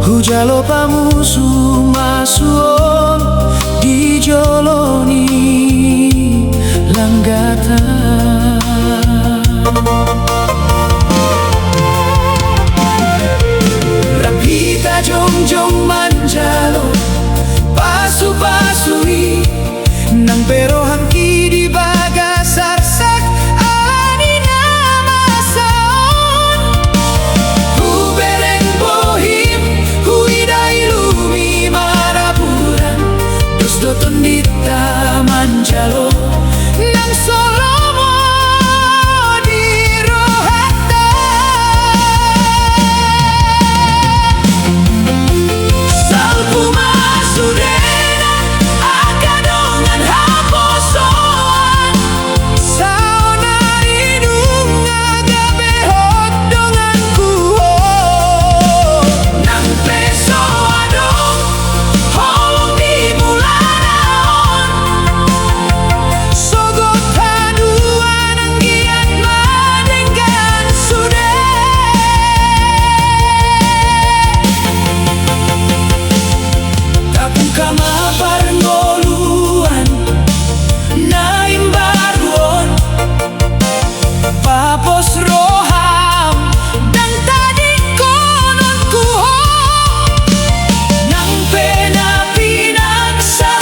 Hujalo pamusu masuon di joloni langgata. Rapita jong manjalo pasu-pasui nang pero hangki di baga sarsak ani nama saon. Ku bereng bohim ku idai lumi maraburan dus doton di taman jalo nang solomo di rohata. Salpu masudena akadongan haposoan saona hidung agabe hot dongan kuho nang peso adong holong di mulanaon sogot haduan ang giat madenggan sude. Tapung kama parngoluan naim baruon papos roham dan tadi konon kuho nang pena pinagsa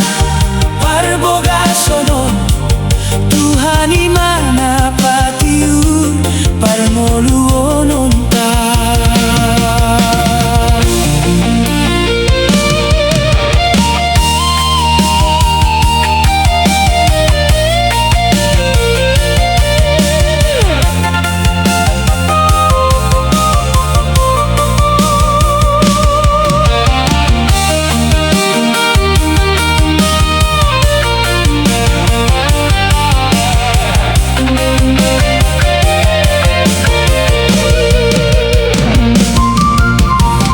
parboga sonon Tuhan imana patiur parngoluon onta.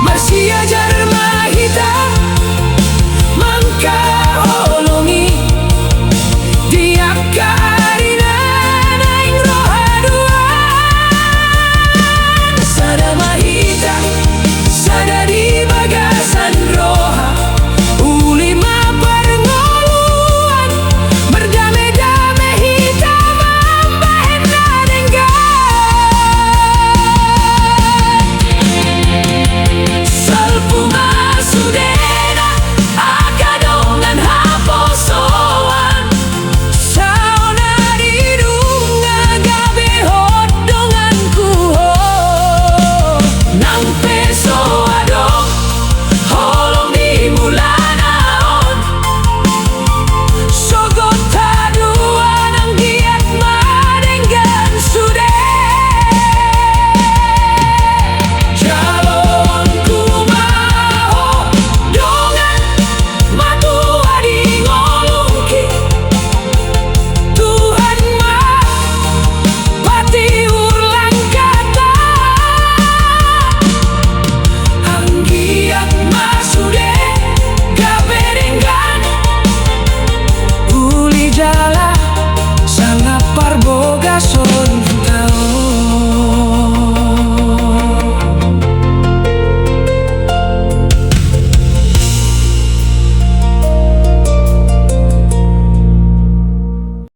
Marsia jarma hita mangka holongi diak karina naing rohaduan sada mahita sada di bagasan roha ulima parngoluan berdame-dame hita mambahen nadenggan. Salpu masudena akadongan haposoan saona hidung agabe hot dongan kuho nang peso